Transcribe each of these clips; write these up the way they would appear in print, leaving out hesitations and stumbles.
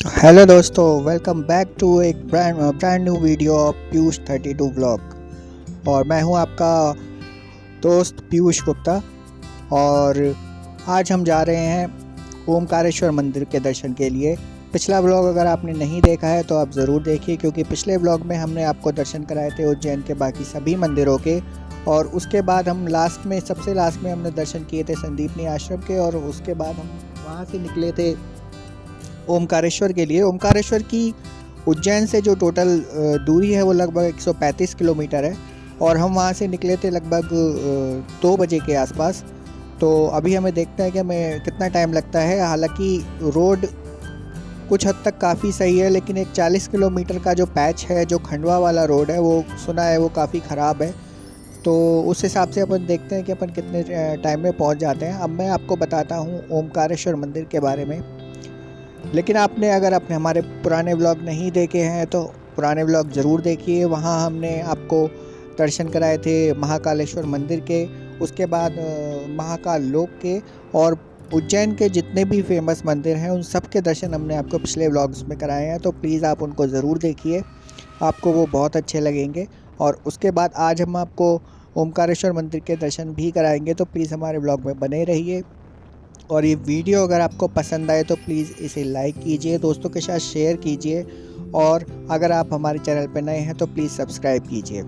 Hello दोस्तों, welcome back to एक brand new video of Piyush 32 vlog. और मैं हूं आपका दोस्त पीयूष गुप्ता। और आज हम जा रहे हैं ओमकारेश्वर मंदिर के दर्शन के लिए। पिछला व्लॉग अगर आपने नहीं देखा है तो आप ज़रूर देखिए, क्योंकि पिछले व्लॉग में हमने आपको दर्शन कराए थे उज्जैन के बाकी सभी मंदिरों के। और उसके बाद हम सबसे लास्ट में हमने दर्शन किए थे संदीपनी आश्रम के। और उसके बाद हम वहाँ से निकले थे ओमकारेश्वर के लिए। ओमकारेश्वर की उज्जैन से जो टोटल दूरी है वो लगभग 135 किलोमीटर है। और हम वहाँ से निकले थे लगभग 2 बजे के आसपास। तो अभी हमें देखते हैं कि हमें कितना टाइम लगता है। हालांकि रोड कुछ हद तक काफ़ी सही है, लेकिन एक 40 किलोमीटर का जो पैच है, जो खंडवा वाला रोड है, वो सुना है वो काफ़ी ख़राब है। तो उस हिसाब से अपन देखते हैं कि अपन कितने टाइम में पहुँच जाते हैं। अब मैं आपको बताता हूँ ओमकारेश्वर मंदिर के बारे में। लेकिन अगर आपने हमारे पुराने व्लॉग नहीं देखे हैं तो पुराने व्लॉग ज़रूर देखिए। वहाँ हमने आपको दर्शन कराए थे महाकालेश्वर मंदिर के, उसके बाद महाकाल लोक के, और उज्जैन के जितने भी फेमस मंदिर हैं उन सब के दर्शन हमने आपको पिछले व्लॉग्स में कराए हैं। तो प्लीज़ आप उनको ज़रूर देखिए, आपको वो बहुत अच्छे लगेंगे। और उसके बाद आज हम आपको ओमकारेश्वर मंदिर के दर्शन भी कराएंगे। तो प्लीज़ हमारे व्लॉग में बने रहिए। और ये वीडियो अगर आपको पसंद आए तो प्लीज़ इसे लाइक कीजिए, दोस्तों के साथ शेयर कीजिए। और अगर आप हमारे चैनल पर नए हैं तो प्लीज़ सब्सक्राइब कीजिए।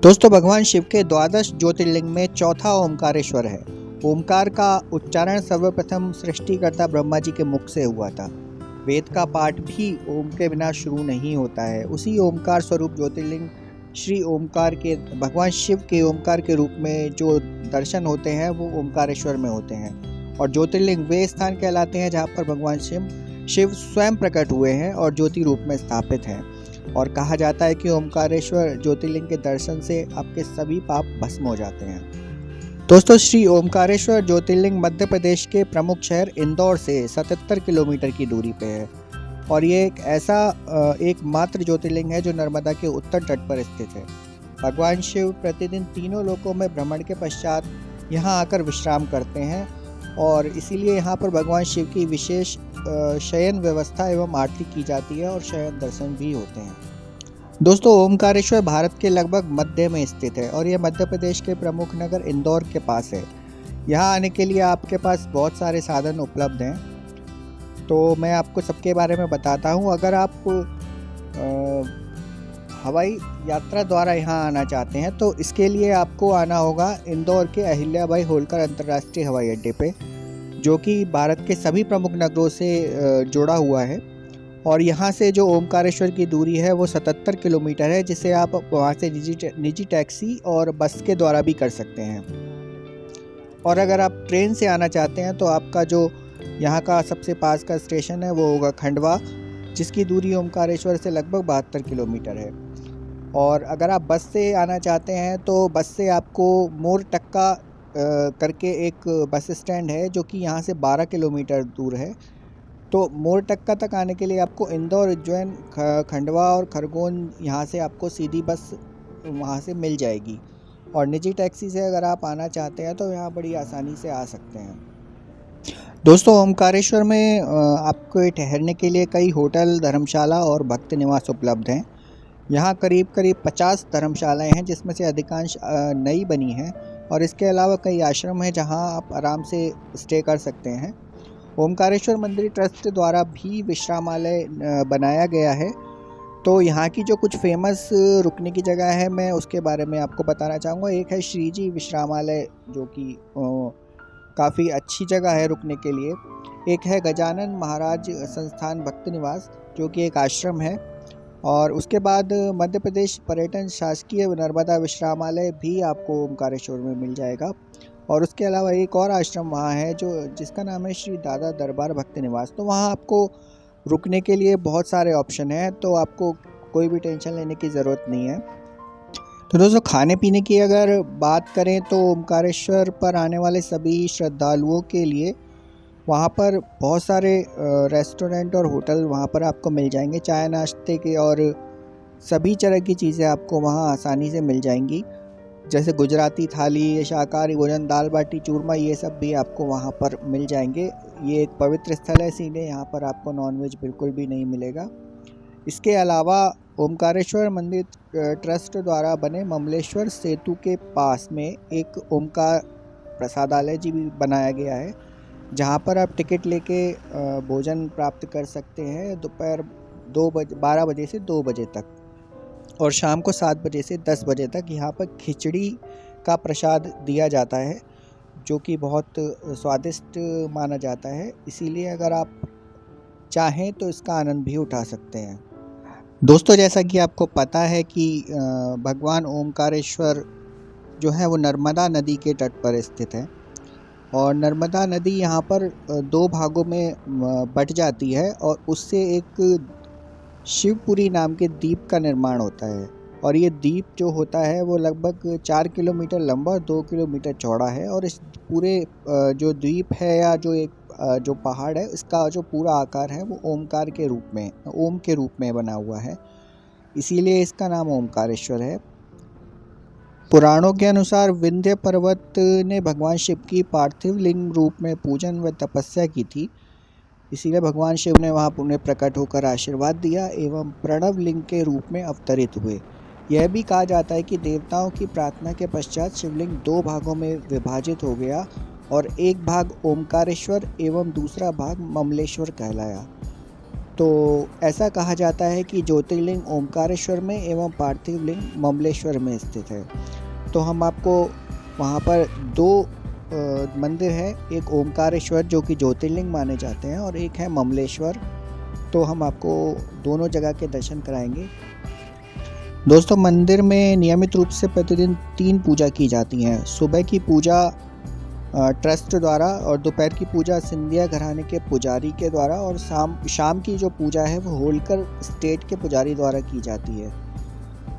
दोस्तों, भगवान शिव के द्वादश ज्योतिर्लिंग में चौथा ओमकारेश्वर है। ओमकार का उच्चारण सर्वप्रथम सृष्टिकर्ता ब्रह्मा जी के मुख से हुआ था। वेद का पाठ भी ओम के बिना शुरू नहीं होता है। उसी ओमकार स्वरूप ज्योतिर्लिंग श्री ओमकार के भगवान शिव के ओमकार के रूप में जो दर्शन होते हैं वो ओमकारेश्वर में होते हैं। और ज्योतिर्लिंग वे स्थान कहलाते हैं जहाँ पर भगवान शिव स्वयं प्रकट हुए हैं और ज्योति रूप में स्थापित हैं। और कहा जाता है कि ओमकारेश्वर ज्योतिर्लिंग के दर्शन से आपके सभी पाप भस्म हो जाते हैं। दोस्तों, श्री ओमकारेश्वर ज्योतिर्लिंग मध्य प्रदेश के प्रमुख शहर इंदौर से 77 किलोमीटर की दूरी पे है। और ये एकमात्र ज्योतिर्लिंग है जो नर्मदा के उत्तर तट पर स्थित है। भगवान शिव प्रतिदिन तीनों लोकों में भ्रमण के पश्चात यहाँ आकर विश्राम करते हैं। और इसीलिए यहाँ पर भगवान शिव की विशेष शयन व्यवस्था एवं आरती की जाती है और शयन दर्शन भी होते हैं। दोस्तों, ओमकारेश्वर भारत के लगभग मध्य में स्थित है और यह मध्य प्रदेश के प्रमुख नगर इंदौर के पास है। यहाँ आने के लिए आपके पास बहुत सारे साधन उपलब्ध हैं, तो मैं आपको सबके बारे में बताता हूँ। अगर आप हवाई यात्रा द्वारा यहाँ आना चाहते हैं तो इसके लिए आपको आना होगा इंदौर के अहिल्याबाई होलकर अंतर्राष्ट्रीय हवाई अड्डे पे, जो कि भारत के सभी प्रमुख नगरों से जुड़ा हुआ है। और यहाँ से जो ओमकारेश्वर की दूरी है वो 77 किलोमीटर है, जिसे आप वहाँ से निजी टैक्सी और बस के द्वारा भी कर सकते हैं। और अगर आप ट्रेन से आना चाहते हैं तो आपका जो यहाँ का सबसे पास का स्टेशन है वो होगा खंडवा, जिसकी दूरी ओमकारेश्वर से लगभग 72 किलोमीटर है। और अगर आप बस से आना चाहते हैं तो बस से आपको मोरटक्का करके एक बस स्टैंड है जो कि यहाँ से 12 किलोमीटर दूर है। तो मोरटक्का तक आने के लिए आपको इंदौर, उज्जैन, खंडवा और खरगोन यहाँ से आपको सीधी बस वहाँ से मिल जाएगी। और निजी टैक्सी से अगर आप आना चाहते हैं तो यहाँ बड़ी आसानी से आ सकते हैं। दोस्तों, ओमकारेश्वर में आपको ठहरने के लिए कई होटल, धर्मशाला और भक्त निवास उपलब्ध हैं। यहाँ करीब करीब 50 धर्मशालाएँ हैं, जिसमें से अधिकांश नई बनी हैं। और इसके अलावा कई आश्रम हैं जहाँ आप आराम से स्टे कर सकते हैं। ओमकारेश्वर मंदिर ट्रस्ट द्वारा भी विश्रामालय बनाया गया है। तो यहाँ की जो कुछ फेमस रुकने की जगह है मैं उसके बारे में आपको बताना चाहूँगा। एक है श्री जी विश्रामालय, जो कि काफ़ी अच्छी जगह है रुकने के लिए। एक है गजानन महाराज संस्थान भक्त निवास, जो कि एक आश्रम है। और उसके बाद मध्य प्रदेश पर्यटन शासकीय नर्मदा विश्रामालय भी आपको ओमकारेश्वर में मिल जाएगा। और उसके अलावा एक और आश्रम वहाँ है जिसका नाम है श्री दादा दरबार भक्त निवास। तो वहाँ आपको रुकने के लिए बहुत सारे ऑप्शन हैं, तो आपको कोई भी टेंशन लेने की ज़रूरत नहीं है। तो दोस्तों, खाने पीने की अगर बात करें तो ओमकारेश्वर पर आने वाले सभी श्रद्धालुओं के लिए वहाँ पर बहुत सारे रेस्टोरेंट और होटल वहाँ पर आपको मिल जाएंगे। चाय नाश्ते के और सभी तरह की चीज़ें आपको वहाँ आसानी से मिल जाएंगी, जैसे गुजराती थाली, शाकाहारी भोजन, दाल बाटी चूरमा, ये सब भी आपको वहाँ पर मिल जाएंगे ये एक पवित्र स्थल है, इसीलिए यहाँ पर आपको नॉनवेज बिल्कुल भी नहीं मिलेगा। इसके अलावा ओमकारेश्वर मंदिर ट्रस्ट द्वारा बने ममलेश्वर सेतु के पास में एक ओमकार प्रसादालय जी भी बनाया गया है, जहाँ पर आप टिकट लेके भोजन प्राप्त कर सकते हैं दोपहर 12 बजे से 2 बजे तक, और शाम को 7 बजे से 10 बजे तक यहाँ पर खिचड़ी का प्रसाद दिया जाता है, जो कि बहुत स्वादिष्ट माना जाता है। इसीलिए अगर आप चाहें तो इसका आनंद भी उठा सकते हैं। दोस्तों, जैसा कि आपको पता है कि भगवान ओमकारेश्वर जो है वो नर्मदा नदी के तट पर स्थित है, और नर्मदा नदी यहाँ पर 2 भागों में बट जाती है, और उससे एक शिवपुरी नाम के द्वीप का निर्माण होता है। और ये द्वीप जो होता है वो लगभग 4 किलोमीटर लंबा और 2 किलोमीटर चौड़ा है, और इस पूरे जो द्वीप है या जो पहाड़ है, इसका जो पूरा आकार है वो ओमकार के रूप में, ओम के रूप में बना हुआ है, इसीलिए इसका नाम ओमकारेश्वर है। पुराणों के अनुसार विंध्य पर्वत ने भगवान शिव की पार्थिव लिंग रूप में पूजन व तपस्या की थी, इसीलिए भगवान शिव ने वहाँ उन्हें प्रकट होकर आशीर्वाद दिया एवं प्रणव लिंग के रूप में अवतरित हुए। यह भी कहा जाता है कि देवताओं की प्रार्थना के पश्चात शिवलिंग 2 भागों में विभाजित हो गया, और एक भाग ओमकारेश्वर एवं दूसरा भाग ममलेश्वर कहलाया। तो ऐसा कहा जाता है कि ज्योतिर्लिंग ओमकारेश्वर में एवं पार्थिव लिंग ममलेश्वर में स्थित है। तो हम आपको वहाँ पर 2 मंदिर है, एक ओमकारेश्वर जो कि ज्योतिर्लिंग माने जाते हैं, और एक है ममलेश्वर। तो हम आपको दोनों जगह के दर्शन कराएंगे। दोस्तों, मंदिर में नियमित रूप से प्रतिदिन 3 पूजा की जाती हैं। सुबह की पूजा ट्रस्ट द्वारा, और दोपहर की पूजा सिंधिया घराने के पुजारी के द्वारा, और शाम की जो पूजा है वो होलकर स्टेट के पुजारी द्वारा की जाती है।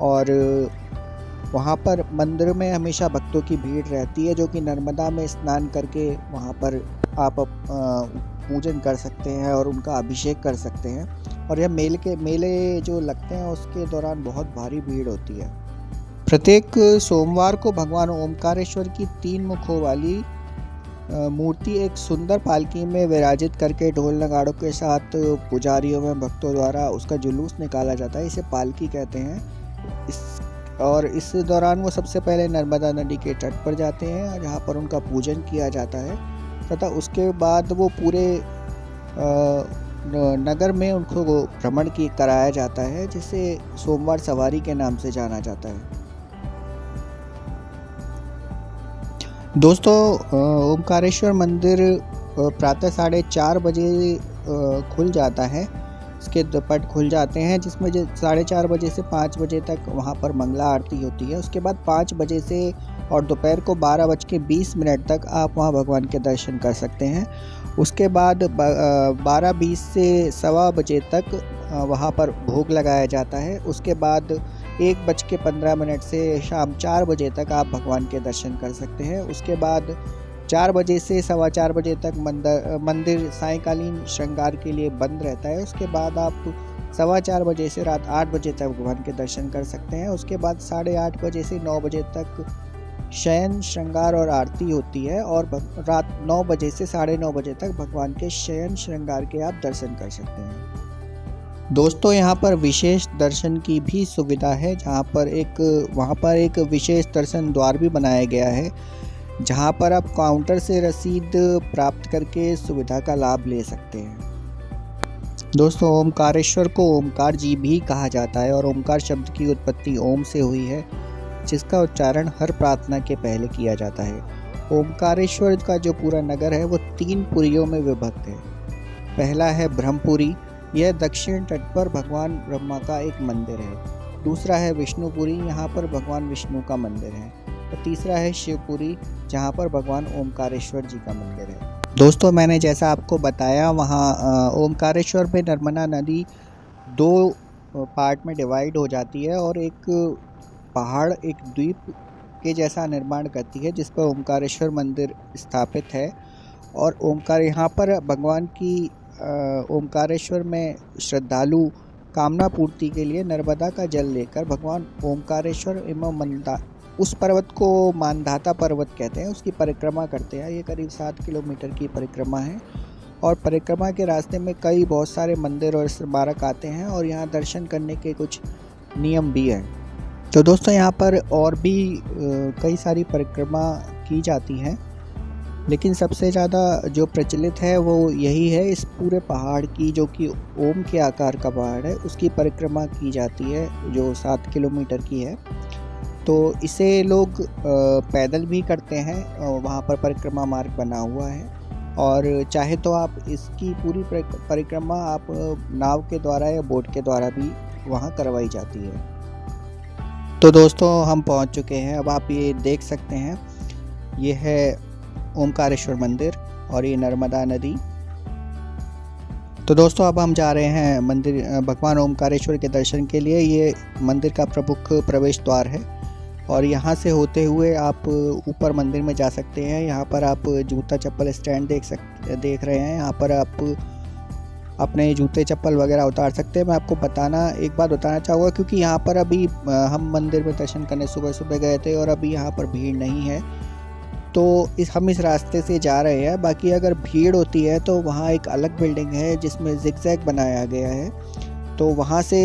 और वहाँ पर मंदिर में हमेशा भक्तों की भीड़ रहती है, जो कि नर्मदा में स्नान करके वहाँ पर आप पूजन कर सकते हैं और उनका अभिषेक कर सकते हैं। और यह मेले जो लगते हैं उसके दौरान बहुत भारी भीड़ होती है। प्रत्येक सोमवार को भगवान ओमकारेश्वर की 3 मुखों वाली मूर्ति एक सुंदर पालकी में विराजित करके ढोल नगाड़ों के साथ पुजारियों में भक्तों द्वारा उसका जुलूस निकाला जाता है। इसे पालकी कहते हैं। और इस दौरान वो सबसे पहले नर्मदा नदी के तट पर जाते हैं, जहाँ पर उनका पूजन किया जाता है, तथा उसके बाद वो पूरे नगर में उनको भ्रमण कराया जाता है, जिसे सोमवार सवारी के नाम से जाना जाता है। दोस्तों, ओमकारेश्वर मंदिर प्रातः 4:30 बजे खुल जाता है। इसके पट खुल जाते हैं, जिसमें 4:30 बजे से 5 बजे तक वहाँ पर मंगला आरती होती है। उसके बाद 5 बजे से और दोपहर को 12:20 तक आप वहाँ भगवान के दर्शन कर सकते हैं। उसके बाद 12:20 से 1:15 बजे तक वहाँ पर भोग लगाया जाता है। उसके बाद 1:15 से शाम 4 बजे तक आप भगवान के दर्शन कर सकते हैं। उसके बाद 4 बजे से 4:15 बजे तक मंदिर सायंकालीन श्रृंगार के लिए बंद रहता है। उसके बाद आप 4:15 बजे से रात 8 बजे तक भगवान के दर्शन कर सकते हैं। उसके बाद 8:30 बजे से 9 बजे तक शयन श्रृंगार और आरती होती है, और रात 9 बजे से 9:30 बजे तक भगवान के शयन श्रृंगार के आप दर्शन कर सकते हैं। दोस्तों, यहाँ पर विशेष दर्शन की भी सुविधा है, वहाँ पर एक विशेष दर्शन द्वार भी बनाया गया है, जहाँ पर आप काउंटर से रसीद प्राप्त करके सुविधा का लाभ ले सकते हैं। दोस्तों, ओमकारेश्वर को ओमकार जी भी कहा जाता है, और ओमकार शब्द की उत्पत्ति ओम से हुई है, जिसका उच्चारण हर प्रार्थना के पहले किया जाता है। ओमकारेश्वर का जो पूरा नगर है वो 3 पुरियों में विभक्त है। पहला है ब्रह्मपुरी, यह दक्षिण तट पर भगवान ब्रह्मा का एक मंदिर है। दूसरा है विष्णुपुरी, यहाँ पर भगवान विष्णु का मंदिर है। और तीसरा है शिवपुरी, जहाँ पर भगवान ओमकारेश्वर जी का मंदिर है। दोस्तों, मैंने जैसा आपको बताया, वहाँ ओमकारेश्वर में नर्मदा नदी 2 पार्ट में डिवाइड हो जाती है, और एक पहाड़ एक द्वीप के जैसा निर्माण करती है, जिस पर ओमकारेश्वर मंदिर स्थापित है। और यहाँ पर भगवान की ओमकारेश्वर में श्रद्धालु कामना पूर्ति के लिए नर्मदा का जल लेकर भगवान ओमकारेश्वर एवं उस पर्वत को मानधाता पर्वत कहते हैं, उसकी परिक्रमा करते हैं। ये करीब 7 किलोमीटर की परिक्रमा है, और परिक्रमा के रास्ते में कई बहुत सारे मंदिर और स्मारक आते हैं और यहाँ दर्शन करने के कुछ नियम भी हैं। तो दोस्तों यहाँ पर और भी कई सारी परिक्रमा की जाती हैं, लेकिन सबसे ज़्यादा जो प्रचलित है वो यही है। इस पूरे पहाड़ की, जो कि ओम के आकार का पहाड़ है, उसकी परिक्रमा की जाती है जो 7 किलोमीटर की है। तो इसे लोग पैदल भी करते हैं, वहाँ पर परिक्रमा मार्ग बना हुआ है, और चाहे तो आप इसकी पूरी परिक्रमा आप नाव के द्वारा या बोट के द्वारा भी वहाँ करवाई जाती है। तो दोस्तों हम पहुँच चुके हैं। अब आप ये देख सकते हैं, ये है ओमकारेश्वर मंदिर और ये नर्मदा नदी। तो दोस्तों अब हम जा रहे हैं मंदिर भगवान ओमकारेश्वर के दर्शन के लिए। ये मंदिर का प्रमुख प्रवेश द्वार है और यहाँ से होते हुए आप ऊपर मंदिर में जा सकते हैं। यहाँ पर आप जूता चप्पल स्टैंड देख रहे हैं। यहाँ पर आप अपने जूते चप्पल वगैरह उतार सकते हैं। मैं आपको एक बात बताना चाहूँगा, क्योंकि यहाँ पर अभी हम मंदिर में दर्शन करने सुबह सुबह गए थे और अभी यहाँ पर भीड़ नहीं है, तो हम इस रास्ते से जा रहे हैं। बाकी अगर भीड़ होती है तो वहाँ एक अलग बिल्डिंग है जिसमें जिगजैग बनाया गया है, तो वहाँ से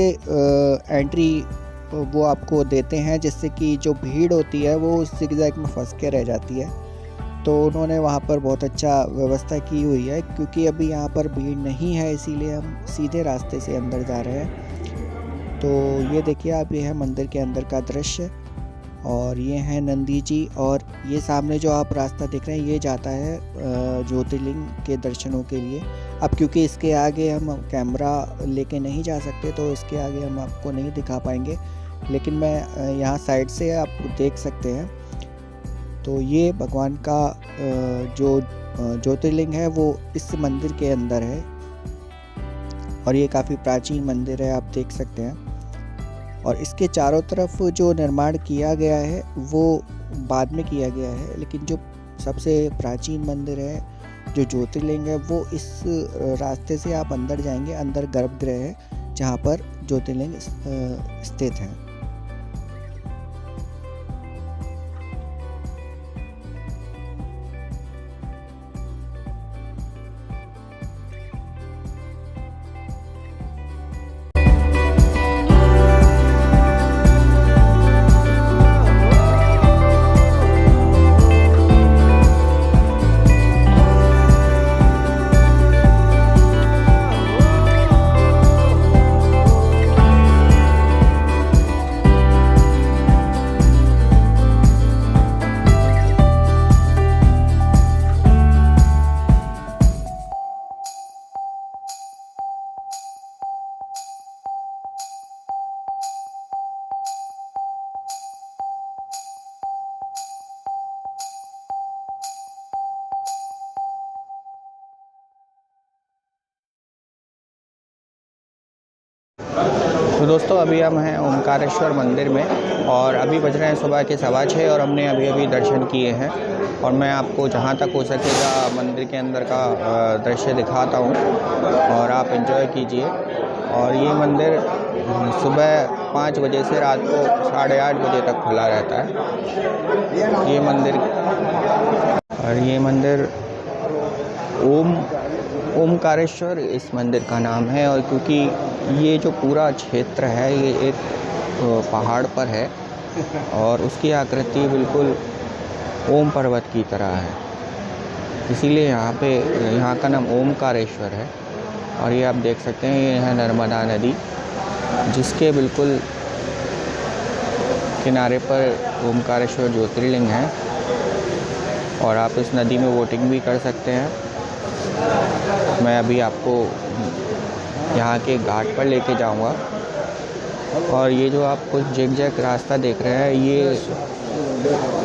एंट्री वो आपको देते हैं, जिससे कि जो भीड़ होती है वो उस जिगजैग में फंस के रह जाती है। तो उन्होंने वहाँ पर बहुत अच्छा व्यवस्था की हुई है, क्योंकि अभी यहाँ पर भीड़ नहीं है, इसीलिए हम सीधे रास्ते से अंदर जा रहे हैं। तो ये देखिए आप, ये है मंदिर के अंदर का दृश्य और ये हैं नंदी जी। और ये सामने जो आप रास्ता देख रहे हैं ये जाता है ज्योतिर्लिंग के दर्शनों के लिए। अब क्योंकि इसके आगे हम कैमरा लेके नहीं जा सकते, तो इसके आगे हम आपको नहीं दिखा पाएंगे, लेकिन मैं यहाँ साइड से आप देख सकते हैं। तो ये भगवान का जो ज्योतिर्लिंग है वो इस मंदिर के अंदर है और ये काफ़ी प्राचीन मंदिर है, आप देख सकते हैं। और इसके चारों तरफ जो निर्माण किया गया है वो बाद में किया गया है, लेकिन जो सबसे प्राचीन मंदिर है, जो ज्योतिर्लिंग है, वो इस रास्ते से आप अंदर जाएंगे। अंदर गर्भगृह है जहाँ पर ज्योतिर्लिंग स्थित है। तो दोस्तों अभी हम हैं ओमकारेश्वर मंदिर में और अभी बज रहे हैं सुबह के 6:15 और हमने अभी दर्शन किए हैं। और मैं आपको जहाँ तक हो सकेगा मंदिर के अंदर का दृश्य दिखाता हूँ और आप एंजॉय कीजिए। और ये मंदिर सुबह 5 बजे से रात को 8:30 बजे तक खुला रहता है। ये मंदिर ओमकारेश्वर इस मंदिर का नाम है। और क्योंकि ये जो पूरा क्षेत्र है ये एक पहाड़ पर है और उसकी आकृति बिल्कुल ओम पर्वत की तरह है, इसीलिए यहाँ का नाम ओमकारेश्वर है। और ये आप देख सकते हैं, ये है नर्मदा नदी, जिसके बिल्कुल किनारे पर ओमकारेश्वर ज्योतिर्लिंग है। और आप इस नदी में बोटिंग भी कर सकते हैं। मैं अभी आपको यहाँ के घाट पर लेके जाऊँगा। और ये जो आप कुछ जिगजैग रास्ता देख रहे हैं, ये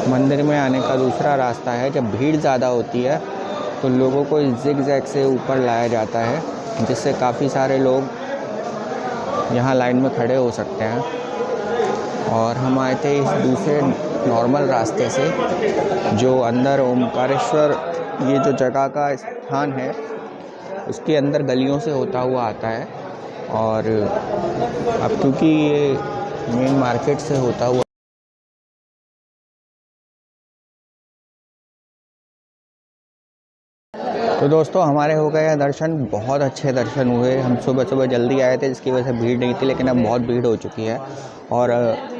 मंदिर में आने का दूसरा रास्ता है। जब भीड़ ज़्यादा होती है तो लोगों को इस जिगजैग से ऊपर लाया जाता है, जिससे काफ़ी सारे लोग यहाँ लाइन में खड़े हो सकते हैं। और हम आए थे इस दूसरे नॉर्मल रास्ते से, जो अंदर ओमकारेश्वर ये जो जगह का स्थान है उसके अंदर गलियों से होता हुआ आता है। और अब क्योंकि ये मेन मार्केट से होता हुआ तो दोस्तों हमारे हो गए हैं दर्शन, बहुत अच्छे दर्शन हुए। हम सुबह सुबह जल्दी आए थे जिसकी वजह से भीड़ नहीं थी, लेकिन अब बहुत भीड़ हो चुकी है। और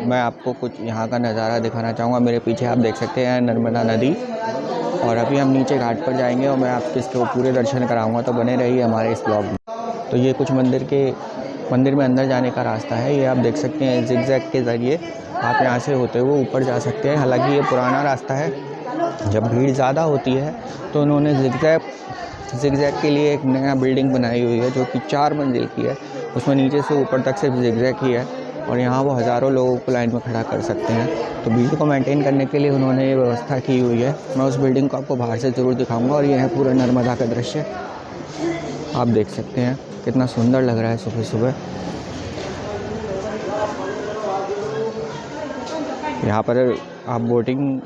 मैं आपको कुछ यहाँ का नज़ारा दिखाना चाहूँगा। मेरे पीछे आप देख सकते हैं नर्मदा नदी, और अभी हम नीचे घाट पर जाएंगे और मैं आपको इसके पूरे दर्शन कराऊँगा, तो बने रहिए हमारे इस ब्लॉग में। तो ये कुछ मंदिर में अंदर जाने का रास्ता है। ये आप देख सकते हैं जिगजैग के ज़रिए आप यहाँ से होते हुए ऊपर जा सकते हैं। हालांकि ये पुराना रास्ता है, जब भीड़ ज़्यादा होती है तो उन्होंने जिगजैग के लिए एक नया बिल्डिंग बनाई हुई है जो कि 4 मंजिल की है। उसमें नीचे से ऊपर तक सिर्फ जिगजैग ही है, और यहाँ वो हज़ारों लोगों को लाइन में खड़ा कर सकते हैं। तो भीड़ को मेंटेन करने के लिए उन्होंने ये व्यवस्था की हुई है। मैं उस बिल्डिंग को आपको बाहर से ज़रूर दिखाऊंगा। और यह है पूरा नर्मदा का दृश्य, आप देख सकते हैं कितना सुंदर लग रहा है सुबह सुबह। यहाँ पर आप बोटिंग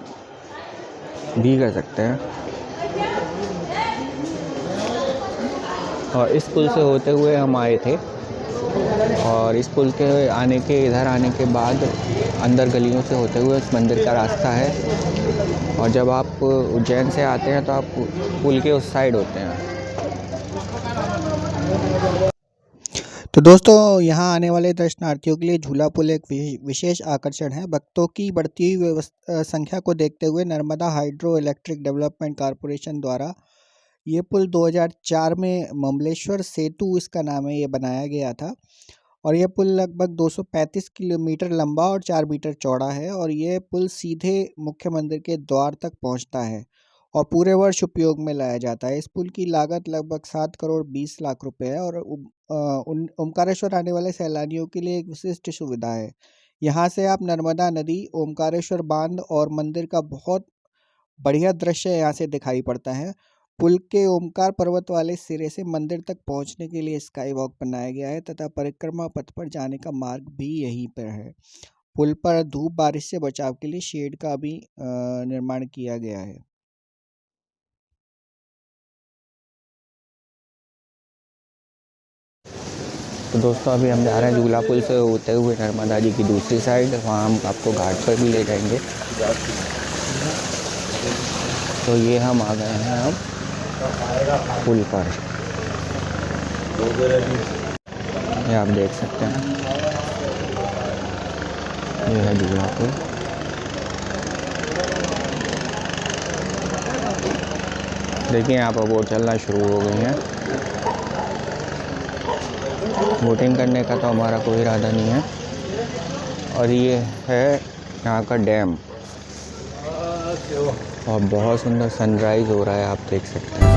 भी कर सकते हैं। और इस पुल से होते हुए हम आए थे, और इस पुल के इधर आने के बाद अंदर गलियों से होते हुए उस मंदिर का रास्ता है। और जब आप उज्जैन से आते हैं तो आप पुल के उस साइड होते हैं। तो दोस्तों यहाँ आने वाले दर्शनार्थियों के लिए झूला पुल एक विशेष आकर्षण है। भक्तों की बढ़ती हुई संख्या को देखते हुए Narmada hydro electric development corporation द्वारा ये पुल 2004 में ममलेश्वर सेतु इसका नाम है, ये बनाया गया था। और ये पुल लगभग 235 किलोमीटर लंबा और 4 मीटर चौड़ा है। और ये पुल सीधे मुख्य मंदिर के द्वार तक पहुंचता है और पूरे वर्ष उपयोग में लाया जाता है। इस पुल की लागत लगभग 7 करोड़ 20 लाख रुपए है, और ओमकारेश्वर आने वाले सैलानियों के लिए एक विशिष्ट सुविधा है। यहाँ से आप नर्मदा नदी, ओमकारेश्वर बांध और मंदिर का बहुत बढ़िया दृश्य यहाँ से दिखाई पड़ता है। पुल के ओमकार पर्वत वाले सिरे से मंदिर तक पहुंचने के लिए स्काई वॉक बनाया गया है, तथा परिक्रमा पथ पर जाने का मार्ग भी यहीं पर है। पुल पर धूप बारिश से बचाव के लिए शेड का भी निर्माण किया गया है। तो दोस्तों अभी हम जा रहे हैं झूला पुल से होते हुए नर्मदा जी की दूसरी साइड, वहाँ हम आपको घाट पर भी ले जाएंगे। तो ये हम आ गए हैं अब पुल पर, ये आप देख सकते हैं, ये है झूला पुल। देखिए यहाँ पर बोट चलना शुरू हो गई है। बोटिंग करने का तो हमारा कोई इरादा नहीं है। और ये है यहाँ का डैम, और बहुत सुंदर सनराइज़ हो रहा है, आप देख सकते हैं।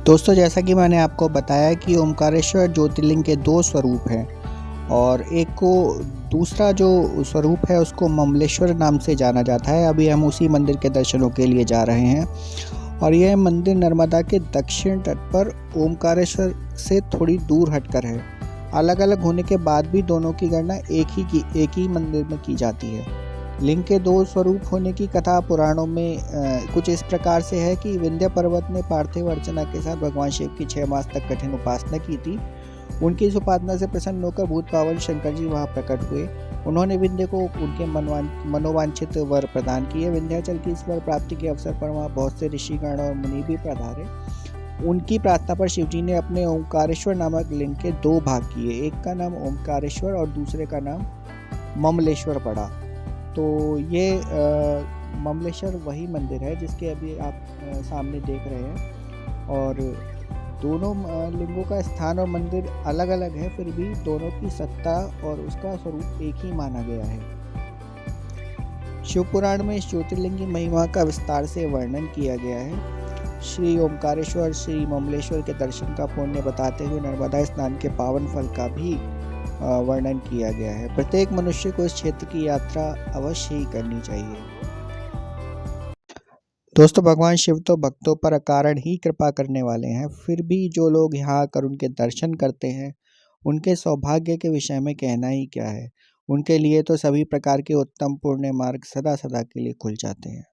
दोस्तों जैसा कि मैंने आपको बताया कि ओमकारेश्वर ज्योतिर्लिंग के 2 स्वरूप हैं, और एक को दूसरा जो स्वरूप है उसको ममलेश्वर नाम से जाना जाता है। अभी हम उसी मंदिर के दर्शनों के लिए जा रहे हैं। और यह मंदिर नर्मदा के दक्षिण तट पर ओमकारेश्वर से थोड़ी दूर हटकर है। अलग अलग होने के बाद भी दोनों की गणना एक ही मंदिर में की जाती है। लिंग के 2 स्वरूप होने की कथा पुराणों में कुछ इस प्रकार से है कि विंध्य पर्वत ने पार्थिव अर्चना के साथ भगवान शिव की 6 मास तक कठिन उपासना की थी। उनकी इस उपासना से प्रसन्न होकर भूत पावन शंकर जी वहां प्रकट हुए। उन्होंने विंध्य को उनके मनोवांछित वर प्रदान किए। विंध्याचल की इस वर प्राप्ति के अवसर पर वहाँ बहुत से ऋषिगण और मुनि भी पधारे। उनकी प्रार्थना पर शिवजी ने अपने ओमकारेश्वर नामक लिंग के 2 भाग किए। एक का नाम ओमकारेश्वर और दूसरे का नाम ममलेश्वर पड़ा। तो ये ममलेश्वर वही मंदिर है जिसके अभी आप सामने देख रहे हैं। और दोनों लिंगों का स्थान और मंदिर अलग अलग है, फिर भी दोनों की सत्ता और उसका स्वरूप एक ही माना गया है। शिव पुराण में इस ज्योतिर्लिंग की महिमा का विस्तार से वर्णन किया गया है। श्री ओमकारेश्वर, श्री ममलेश्वर के दर्शन का पुण्य बताते हुए नर्मदा स्नान के पावन फल का भी वर्णन किया गया है। प्रत्येक मनुष्य को इस क्षेत्र की यात्रा अवश्य ही करनी चाहिए। दोस्तों भगवान शिव तो भक्तों पर अकारण ही कृपा करने वाले हैं, फिर भी जो लोग यहाँ आकर उनके दर्शन करते हैं उनके सौभाग्य के विषय में कहना ही क्या है। उनके लिए तो सभी प्रकार के उत्तम पुण्य मार्ग सदा सदा के लिए खुल जाते हैं।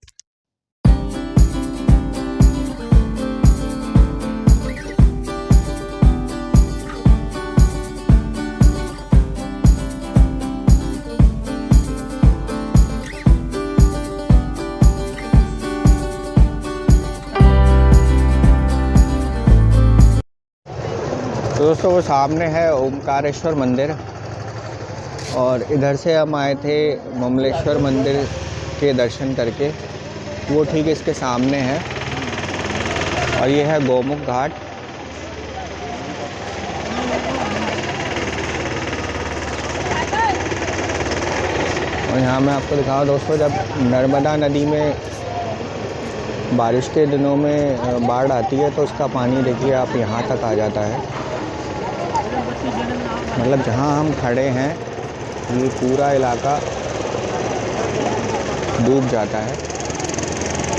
तो दोस्तों वो सामने है ओमकारेश्वर मंदिर और इधर से हम आए थे ममलेश्वर मंदिर के दर्शन करके, वो ठीक इसके सामने है। और ये है गौमुख घाट। और यहाँ मैं आपको दिखाऊँ दोस्तों, जब नर्मदा नदी में बारिश के दिनों में बाढ़ आती है तो उसका पानी देखिए आप यहाँ तक आ जाता है। मतलब जहाँ हम खड़े हैं ये पूरा इलाका डूब जाता है।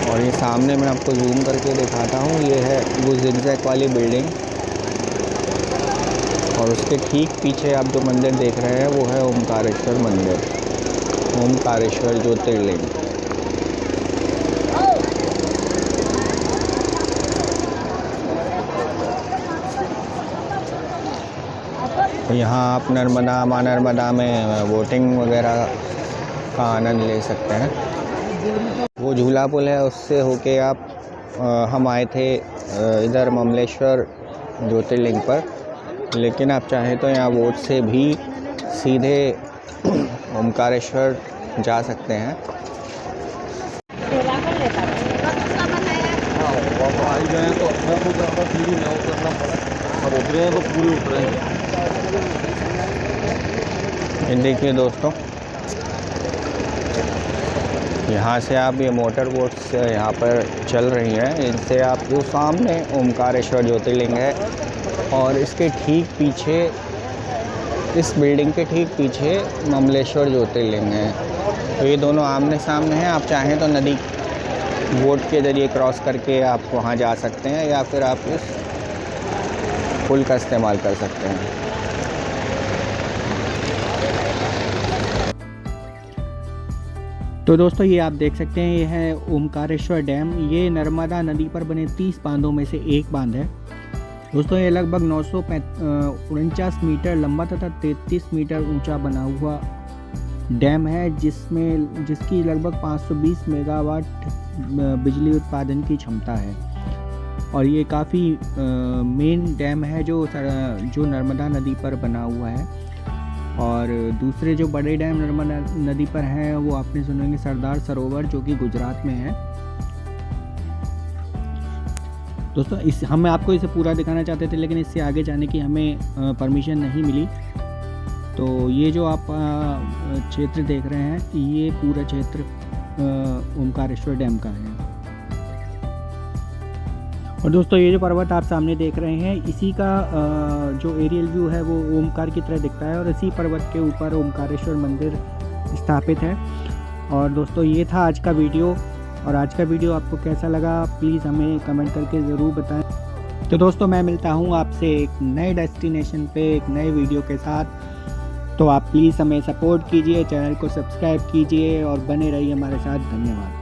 और ये सामने मैं आपको जूम करके दिखाता हूँ, ये है वो जिगजैग वाली बिल्डिंग। और उसके ठीक पीछे आप जो मंदिर देख रहे हैं वो है ओमकारेश्वर मंदिर, ओमकारेश्वर ज्योतिर्लिंग। यहाँ आप माँ नर्मदा में बोटिंग वगैरह का आनंद ले सकते हैं। वो झूला पुल है, उससे होके आप हम आए थे इधर ममलेश्वर ज्योतिर्लिंग पर, लेकिन आप चाहें तो यहाँ बोट से भी सीधे ओमकारेश्वर जा सकते हैं। देखिए दोस्तों, यहाँ से आप ये मोटर बोट से यहाँ पर चल रही हैं, इनसे आप जो सामने ओमकारेश्वर ज्योतिर्लिंग है और इसके ठीक पीछे, इस बिल्डिंग के ठीक पीछे ममलेश्वर ज्योतिर्लिंग है। तो ये दोनों आमने सामने हैं। आप चाहें तो नदी बोट के ज़रिए क्रॉस करके आप वहाँ जा सकते हैं, या फिर आप इस पुल का इस्तेमाल कर सकते हैं। तो दोस्तों ये आप देख सकते हैं, ये है ओमकारेश्वर डैम। ये नर्मदा नदी पर बने 30 बांधों में से एक बांध है। दोस्तों ये लगभग 949 मीटर लंबा तथा 33 मीटर ऊंचा बना हुआ डैम है, जिसकी लगभग 520 मेगावाट बिजली उत्पादन की क्षमता है। और ये काफ़ी मेन डैम है जो नर्मदा नदी पर बना हुआ है। और दूसरे जो बड़े डैम नर्मदा नदी पर हैं वो आपने सुनेंगे सरदार सरोवर, जो कि गुजरात में है। दोस्तों हम आपको इसे पूरा दिखाना चाहते थे, लेकिन इससे आगे जाने की हमें परमिशन नहीं मिली। तो ये जो आप क्षेत्र देख रहे हैं, ये पूरा क्षेत्र ओमकारेश्वर डैम का है। और दोस्तों ये जो पर्वत आप सामने देख रहे हैं, इसी का जो एरियल व्यू है वो ओमकार की तरह दिखता है, और इसी पर्वत के ऊपर ओमकारेश्वर मंदिर स्थापित है। और दोस्तों ये था आज का वीडियो, और आज का वीडियो आपको कैसा लगा प्लीज़ हमें कमेंट करके ज़रूर बताएं। तो दोस्तों मैं मिलता हूँ आपसे एक नए डेस्टिनेशन पे एक नए वीडियो के साथ। तो आप प्लीज़ हमें सपोर्ट कीजिए, चैनल को सब्सक्राइब कीजिए और बने रहिए हमारे साथ। धन्यवाद।